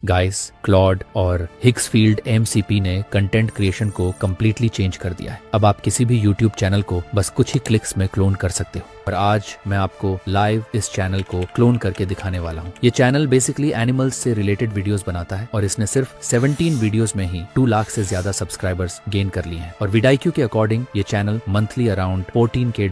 Guys, Claude और हिग्सफील्ड MCP ने content creation को कम्प्लीटली चेंज कर दिया है। अब आप किसी भी यूट्यूब चैनल को बस कुछ ही क्लिक्स में क्लोन कर सकते हो। और आज मैं आपको लाइव इस चैनल को क्लोन करके दिखाने वाला हूँ। ये चैनल बेसिकली एनिमल्स से रिलेटेड वीडियोस बनाता है और इसने सिर्फ 17 वीडियोस में ही 2 लाख से ज्यादा सब्सक्राइबर्स गेन कर लिए हैं। और विडाईक्यू के अकॉर्डिंग ये channel monthly around $14K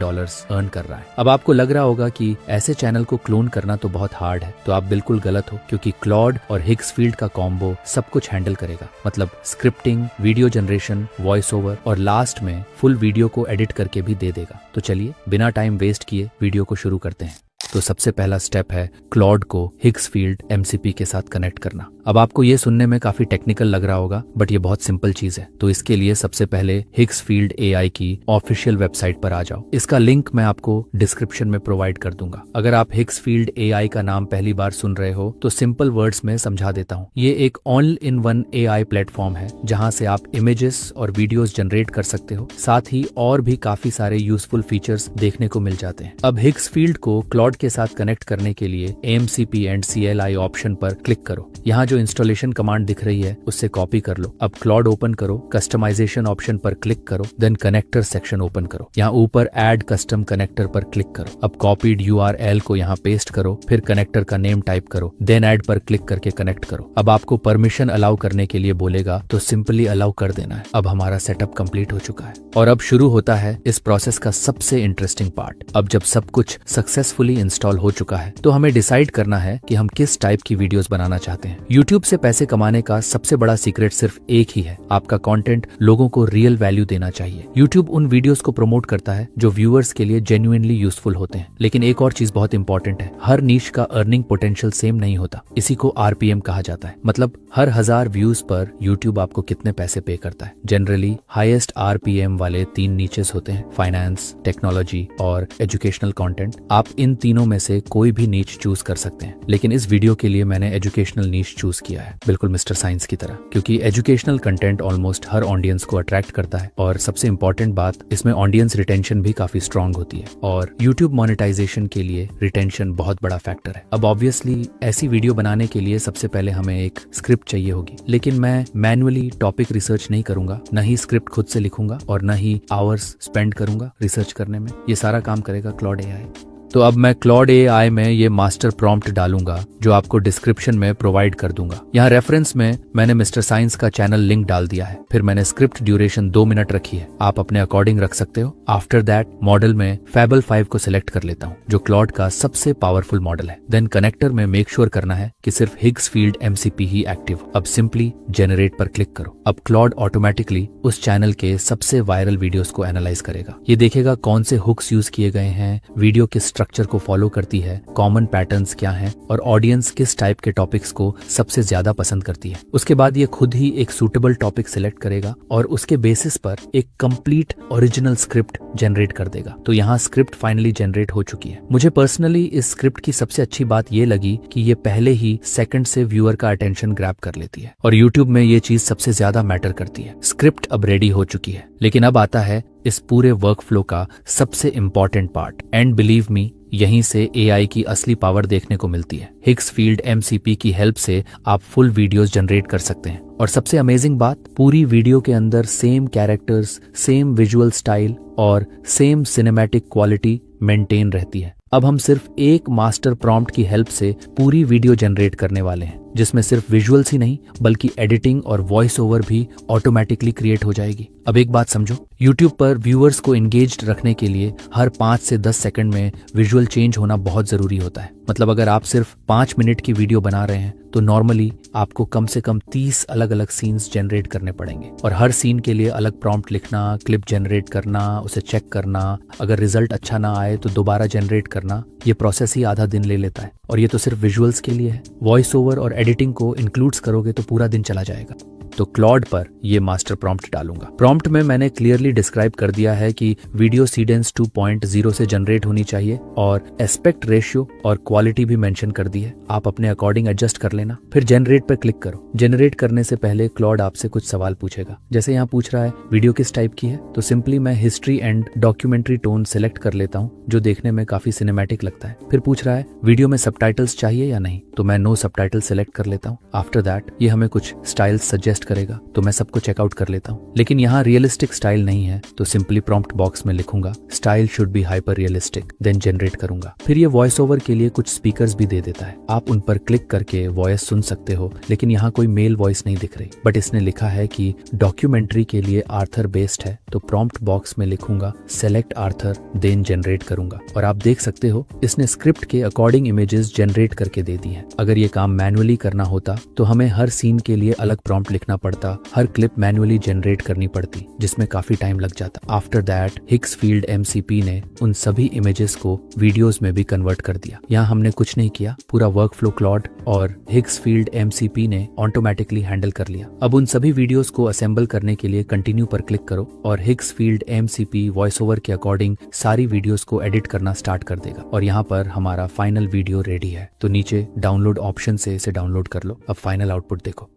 earn कर रहा है। अब आपको लग रहा होगा कि ऐसे चैनल को क्लोन करना तो बहुत हार्ड है, तो आप बिल्कुल गलत हो, क्योंकि क्लॉड और हिग्सफील्ड का कॉम्बो सब कुछ हैंडल करेगा। मतलब scripting, video generation, voice over और लास्ट में फुल वीडियो को एडिट करके भी दे देगा। तो चलिए बिना टाइम वेस्ट किए वीडियो को शुरू करते हैं। तो सबसे पहला स्टेप है क्लॉड को हिग्सफील्ड एमसीपी के साथ कनेक्ट करना। अब आपको ये सुनने में काफी टेक्निकल लग रहा होगा, बट ये बहुत सिंपल चीज है। तो इसके लिए सबसे पहले हिग्सफील्ड एआई की ऑफिशियल वेबसाइट पर आ जाओ। इसका लिंक मैं आपको डिस्क्रिप्शन में प्रोवाइड कर दूंगा। अगर आप हिग्सफील्ड एआई का नाम पहली बार सुन रहे हो तो सिंपल वर्ड्स में समझा देता हूँ। ये एक all in one AI platform है जहाँ से आप इमेजेस और वीडियोस जनरेट कर सकते हो। साथ ही और भी काफी सारे यूजफुल फीचर्स देखने को मिल जाते हैं। अब हिग्सफील्ड को क्लॉड के साथ कनेक्ट करने के लिए AMCP एंड CLI ऑप्शन पर क्लिक करो। यहाँ जो इंस्टॉलेशन कमांड दिख रही है उससे कॉपी कर लो। अब क्लॉड ओपन करो, कस्टमाइजेशन ऑप्शन पर क्लिक करो, देन कनेक्टर सेक्शन ओपन करो। यहाँ ऊपर ऐड कस्टम कनेक्टर पर क्लिक करो। अब कॉपीड URL को यहाँ पेस्ट करो, फिर कनेक्टर का नेम टाइप करो, देन ऐड पर क्लिक करके कनेक्ट करो। अब आपको परमिशन अलाउ करने के लिए बोलेगा, तो सिंपली अलाउ कर देना है। अब हमारा सेटअप कंप्लीट हो चुका है और अब शुरू होता है इस प्रोसेस का सबसे इंटरेस्टिंग पार्ट। अब जब सब कुछ सक्सेसफुली इंस्टॉल हो चुका है तो हमें डिसाइड करना है कि हम किस टाइप की वीडियोस बनाना चाहते हैं। YouTube से पैसे कमाने का सबसे बड़ा सीक्रेट सिर्फ एक ही है, आपका कंटेंट लोगों को रियल वैल्यू देना चाहिए। YouTube उन वीडियोस को प्रमोट करता है जो व्यूअर्स के लिए जेन्युइनली यूजफुल होते हैं। लेकिन एक और चीज बहुत इंपॉर्टेंट है, हर नीश का अर्निंग पोटेंशियल सेम नहीं होता। इसी को RPM कहा जाता है। मतलब हर 1000 व्यूज पर YouTube आपको कितने पैसे पे करता है। जनरली हाईएस्ट RPM वाले 3 नीचेस होते हैं, फाइनेंस, टेक्नोलॉजी और एजुकेशनल कंटेंट। आप इन तीनों में से कोई भी नीच चूज कर सकते हैं, लेकिन इस वीडियो के लिए मैंने एजुकेशनल नीच चूज किया है, बिल्कुल मिस्टर साइंस की तरह, क्योंकि एजुकेशनल कंटेंट ऑलमोस्ट हर ऑडियंस को अट्रैक्ट करता है। और सबसे इंपॉर्टेंट बात, इसमें ऑडियंस रिटेंशन भी काफी स्ट्रांग होती है और यूट्यूब मोनेटाइजेशन के लिए रिटेंशन बहुत बड़ा फैक्टर है। अब ऑब्वियसली ऐसी वीडियो बनाने के लिए सबसे पहले हमें एक स्क्रिप्ट चाहिए होगी, लेकिन मैं मैन्युअली टॉपिक रिसर्च नहीं करूंगा, न ही स्क्रिप्ट खुद से लिखूंगा और न ही आवर्स स्पेंड करूंगा रिसर्च करने में। ये सारा काम करेगा क्लॉड एआई। तो अब मैं क्लॉड एआई में ये मास्टर प्रॉम्प्ट डालूंगा जो आपको डिस्क्रिप्शन में प्रोवाइड कर दूंगा। यहाँ रेफरेंस में मैंने मिस्टर साइंस का चैनल लिंक डाल दिया है। फिर मैंने स्क्रिप्ट ड्यूरेशन 2 मिनट रखी है, आप अपने अकॉर्डिंग रख सकते हो। आफ्टर दैट मॉडल में Fable 5 को सिलेक्ट कर लेता हूँ जो क्लॉड का सबसे पावरफुल मॉडल है। देन कनेक्टर में मेक श्योर करना है कि सिर्फ हिग्सफील्ड एमसीपी ही एक्टिव। अब सिंपली जेनरेट पर क्लिक करो। अब क्लॉड ऑटोमेटिकली उस चैनल के सबसे वायरल वीडियोस को एनालाइज करेगा। ये देखेगा कौन से हुक्स यूज किए गए हैं, वीडियो के स्ट्रक्चर को फॉलो करती है, कॉमन पैटर्न्स क्या हैं और ऑडियंस किस टाइप के टॉपिक्स को सबसे ज्यादा पसंद करती है। उसके बाद ये खुद ही एक सूटेबल टॉपिक सिलेक्ट करेगा और उसके बेसिस पर एक कंप्लीट ओरिजिनल स्क्रिप्ट जनरेट कर देगा। तो यहाँ स्क्रिप्ट फाइनली जनरेट हो चुकी है। मुझे पर्सनली इस स्क्रिप्ट की सबसे अच्छी बात ये लगी कि ये पहले ही सेकंड से व्यूअर का अटेंशन ग्रैब कर लेती है और यूट्यूब में ये चीज सबसे ज्यादा मैटर करती है। स्क्रिप्ट अब रेडी हो चुकी है, लेकिन अब आता है इस पूरे वर्कफ्लो का सबसे important part. And believe me, यहीं से एआई की असली पावर देखने को मिलती है। हिग्सफील्ड एमसीपी की हेल्प से आप फुल वीडियोस जनरेट कर सकते हैं और सबसे अमेजिंग बात, पूरी वीडियो के अंदर same characters, same visual style और सेम सिनेमैटिक क्वालिटी मेंटेन रहती है। अब हम सिर्फ एक मास्टर प्रॉम्प्ट की हेल्प से पूरी वीडियो जनरेट करने वाले हैं, जिसमें सिर्फ विजुअल्स ही नहीं बल्कि एडिटिंग और वॉइस ओवर भी ऑटोमेटिकली क्रिएट हो जाएगी। अब एक बात समझो, YouTube पर व्यूअर्स को एंगेज्ड रखने के लिए हर 5 से 10 सेकंड में विजुअल चेंज होना बहुत जरूरी होता है। मतलब अगर आप सिर्फ 5 मिनट की वीडियो बना रहे हैं तो नॉर्मली आपको कम से कम 30 अलग अलग सीन्स जनरेट करने पड़ेंगे और हर सीन के लिए अलग प्रॉम्प्ट लिखना, क्लिप जनरेट करना, उसे चेक करना, अगर रिजल्ट अच्छा ना आए तो दोबारा जनरेट करना, ये प्रोसेस ही आधा दिन ले लेता है। और ये तो सिर्फ विजुअल्स के लिए है। वॉइस ओवर और एडिटिंग को इंक्लूड्स करोगे तो पूरा दिन चला जाएगा। तो क्लॉड पर ये मास्टर प्रॉम्प्ट डालूंगा। प्रॉम्प्ट में मैंने क्लियरली डिस्क्राइब कर दिया है कि वीडियो सीडेंस 2.0 से जनरेट होनी चाहिए और एस्पेक्ट रेशियो और क्वालिटी भी मेंशन कर दी है। आप अपने अकॉर्डिंग एडजस्ट कर लेना। फिर जनरेट पर क्लिक करो। जनरेट करने से पहले क्लॉड आपसे कुछ सवाल पूछेगा। जैसे यहाँ पूछ रहा है वीडियो किस टाइप की है, तो सिंपली मैं history and documentary tone select कर लेता हूँ, जो देखने में काफी सिनेमैटिक लगता है। फिर पूछ रहा है वीडियो में सबटाइटल्स चाहिए या नहीं, तो मैं नो सबटाइटल सिलेक्ट कर लेता हूँ। आफ्टर दैट ये हमें कुछ स्टाइल्स सजेस्ट करेगा, तो मैं सबको चेकआउट कर लेता हूँ। लेकिन यहाँ रियलिस्टिक स्टाइल नहीं है, तो सिंपली प्रॉम्प्ट बॉक्स में लिखूंगा style should be hyper realistic, then generate करूंगा। फिर ये वॉइस ओवर के लिए कुछ स्पीकर्स भी दे देता है। आप उन पर क्लिक करके वॉइस सुन सकते हो, लेकिन यहाँ कोई मेल वॉइस नहीं दिख रही, बट इसने लिखा है कि डॉक्यूमेंट्री के लिए आर्थर बेस्ड है, तो प्रॉम्प्ट बॉक्स में लिखूंगा सेलेक्ट आर्थर, देन जनरेट करूंगा। और आप देख सकते हो इसने स्क्रिप्ट के अकॉर्डिंग इमेजेस जनरेट करके दे दी हैं। अगर ये काम मैन्युअली करना होता तो हमें हर सीन के लिए अलग प्रॉम्प्ट लिखना पड़ता, हर क्लिप मैन्युअली जनरेट करनी पड़ती, जिसमें काफी टाइम लग जाता। आफ्टर दैट हिग्सफील्ड एमसीपी ने उन सभी इमेजेस को वीडियोस में भी कन्वर्ट कर दिया। यहाँ हमने कुछ नहीं किया, पूरा वर्कफ्लो क्लॉड और हिग्सफील्ड एमसीपी ने ऑटोमेटिकली हैंडल कर लिया। अब उन सभी वीडियोस को असेंबल करने के लिए कंटिन्यू पर क्लिक करो और हिग्सफील्ड एमसीपी वॉइस ओवर के अकॉर्डिंग सारी वीडियोस को एडिट करना स्टार्ट कर देगा। और यहाँ पर हमारा फाइनल वीडियो रेडी है, तो नीचे डाउनलोड ऑप्शन से इसे डाउनलोड कर लो। अब फाइनल आउटपुट देखो।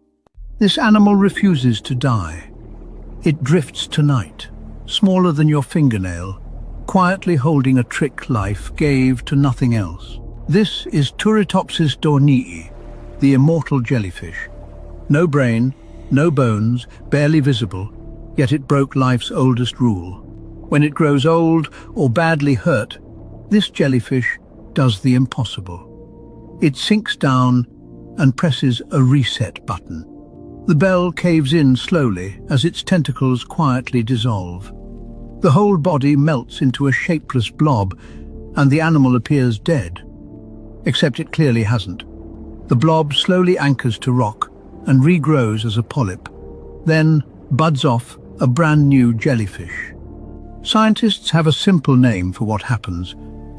This animal refuses to die. It drifts tonight, smaller than your fingernail, quietly holding a trick life gave to nothing else. This is Turritopsis dornii, the immortal jellyfish. No brain, no bones, barely visible, yet it broke life's oldest rule. When it grows old or badly hurt, this jellyfish does the impossible. It sinks down and presses a reset button. The bell caves in slowly as its tentacles quietly dissolve. The whole body melts into a shapeless blob, and the animal appears dead. Except it clearly hasn't. The blob slowly anchors to rock and regrows as a polyp, then buds off a brand new jellyfish. Scientists have a simple name for what happens,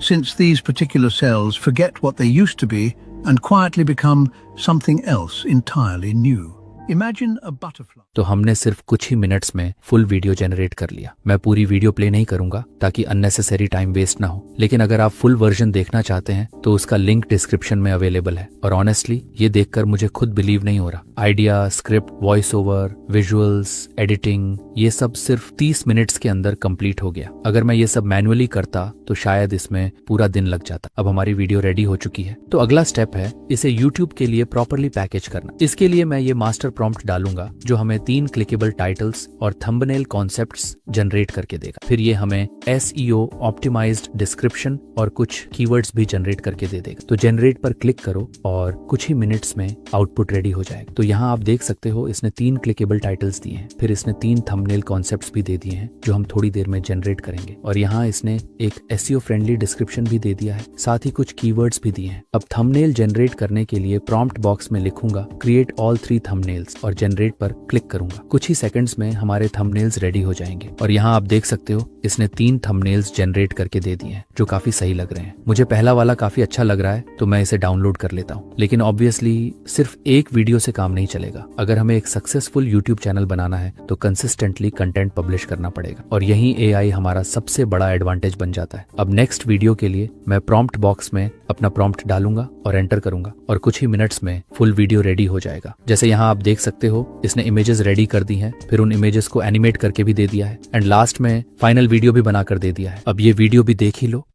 since these particular cells forget what they used to be and quietly become something else entirely new. Imagine a butterfly. तो हमने सिर्फ कुछ ही minutes में full video generate कर लिया। मैं पूरी video play नहीं करूंगा ताकि अननेसेसरी टाइम वेस्ट ना हो, लेकिन अगर आप फुल वर्जन देखना चाहते हैं तो उसका लिंक डिस्क्रिप्शन में अवेलेबल है। और ऑनेस्टली ये देखकर मुझे खुद बिलीव नहीं हो रहा। Idea, script, voice over, visuals, editing, ये सब सिर्फ 30 मिनट्स के अंदर कंप्लीट हो गया। अगर मैं ये सब मैन्युअली करता तो शायद इसमें पूरा दिन लग जाता। अब हमारी वीडियो रेडी हो चुकी है, तो अगला स्टेप है इसे यूट्यूब के लिए प्रॉपरली पैकेज करना। इसके लिए मैं ये मास्टर प्रॉम्प्ट डालूंगा जो हमें 3 क्लिकेबल टाइटल्स और थंबनेल कॉन्सेप्ट्स जनरेट करके देगा। फिर ये हमें SEO ऑप्टिमाइज्ड डिस्क्रिप्शन और कुछ कीवर्ड्स भी जनरेट करके दे देगा। तो जनरेट पर क्लिक करो और कुछ ही मिनट्स में आउटपुट रेडी हो जाएगा। तो यहाँ आप देख सकते हो इसने 3 क्लिकेबल टाइटल्स दिए हैं, फिर इसने 3 थंबनेल कॉन्सेप्ट्स भी दे दिए हैं जो हम थोड़ी देर में जनरेट करेंगे। और यहाँ इसने एक SEO फ्रेंडली डिस्क्रिप्शन भी दे दिया है, साथ ही कुछ कीवर्ड्स भी दिए हैं। अब थंबनेल जनरेट करने के लिए प्रॉम्प्ट बॉक्स में लिखूंगा क्रिएट ऑल 3 थंबनेल्स और जनरेट पर क्लिक करूंगा। कुछ ही सेकंड्स में हमारे थंबनेल्स रेडी हो जाएंगे। और यहाँ आप देख सकते हो इसने 3 थंबनेल्स जनरेट करके दे दिए हैं जो काफी सही लग रहे हैं। मुझे पहला वाला काफी अच्छा लग रहा है तो मैं इसे डाउनलोड कर लेता हूँ। लेकिन ऑब्वियसली सिर्फ एक वीडियो से काम नहीं चलेगा। अगर हमें एक सक्सेसफुल यूट्यूब चैनल बनाना है तो कंसिस्टेंटली कंटेंट पब्लिश करना पड़ेगा, और यही AI हमारा सबसे बड़ा एडवांटेज बन जाता है। अब नेक्स्ट वीडियो के लिए मैं प्रॉम्प्ट बॉक्स में अपना प्रॉम्प्ट डालूंगा और एंटर करूंगा और कुछ ही मिनट्स में फुल वीडियो रेडी हो जाएगा। जैसे यहाँ आप देख सकते हो इसने इमेजेस रेडी कर दी हैं, फिर उन इमेजेस को एनिमेट करके भी दे दिया है एंड लास्ट में फाइनल वीडियो भी बनाकर दे दिया है। अब ये वीडियो भी देख ही लो।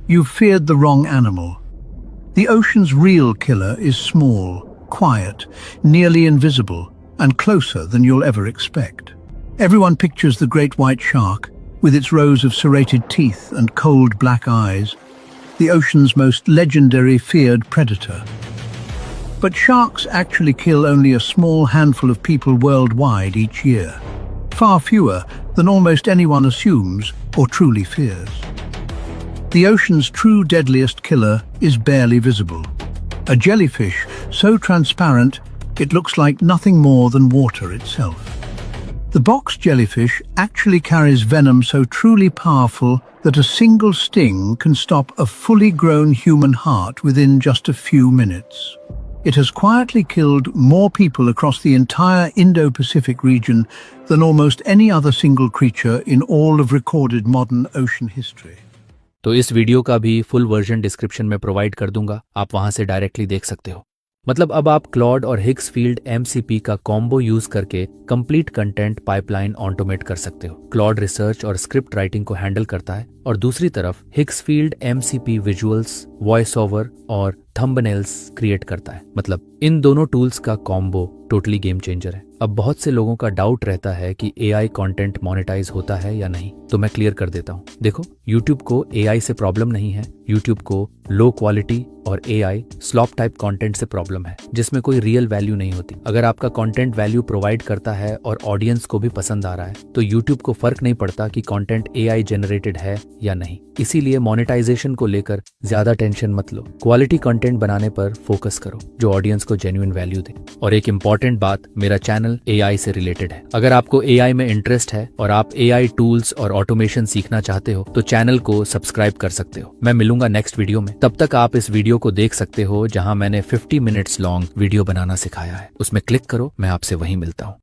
You feared the wrong animal. The ocean's real killer is small, quiet, nearly invisible, and closer than you'll ever expect. Everyone pictures the great white shark, with its rows of serrated teeth and cold black eyes, the ocean's most legendary feared predator. But sharks actually kill only a small handful of people worldwide each year, far fewer than almost anyone assumes or truly fears. The ocean's true deadliest killer is barely visible. A jellyfish so transparent it looks like nothing more than water itself. The box jellyfish actually carries venom so truly powerful that a single sting can stop a fully grown human heart within just a few minutes. It has quietly killed more people across the entire Indo-Pacific region than almost any other single creature in all of recorded modern ocean history. तो इस video का भी full version description में provide कर दूंगा, आप वहां से डायरेक्टली देख सकते हो। मतलब अब आप क्लॉड और हिग्स फील्ड एमसीपी का कॉम्बो यूज करके कंप्लीट कंटेंट पाइपलाइन ऑटोमेट कर सकते हो। क्लॉड रिसर्च और स्क्रिप्ट राइटिंग को हैंडल करता है और दूसरी तरफ Higgs field MCP visuals, voice over और थंबनेल्स क्रिएट करता है। मतलब इन दोनों टूल्स का कॉम्बो टोटली गेम चेंजर है। अब बहुत से लोगों का डाउट रहता है कि एआई कंटेंट मोनेटाइज होता है या नहीं, तो मैं क्लियर कर देता हूँ। देखो, यूट्यूब को एआई से प्रॉब्लम नहीं है, यूट्यूब को लो क्वालिटी और एआई स्लॉप टाइप कंटेंट से प्रॉब्लम है, जिसमें कोई रियल वैल्यू नहीं होती। अगर आपका कंटेंट वैल्यू प्रोवाइड करता है और ऑडियंस को भी पसंद आ रहा है, तो यूट्यूब को फर्क नहीं पड़ता कि कंटेंट एआई जनरेटेड है या नहीं। इसीलिए मोनेटाइजेशन को लेकर ज्यादा टेंशन मत लो, क्वालिटी कंटेंट बनाने पर फोकस करो जो ऑडियंस को जेन्युइन वैल्यू दे। और एक इंपॉर्टेंट बात, मेरा चैनल एआई से रिलेटेड है। अगर आपको एआई में इंटरेस्ट है और आप एआई टूल्स और ऑटोमेशन सीखना चाहते हो तो चैनल को सब्सक्राइब कर सकते हो। मैं मिलूंगा नेक्स्ट वीडियो में, तब तक आप इस वीडियो को देख सकते हो जहां मैंने 50 मिनट्स लॉन्ग वीडियो बनाना सिखाया है। उसमें क्लिक करो, मैं आपसे वहीं मिलता हूँ।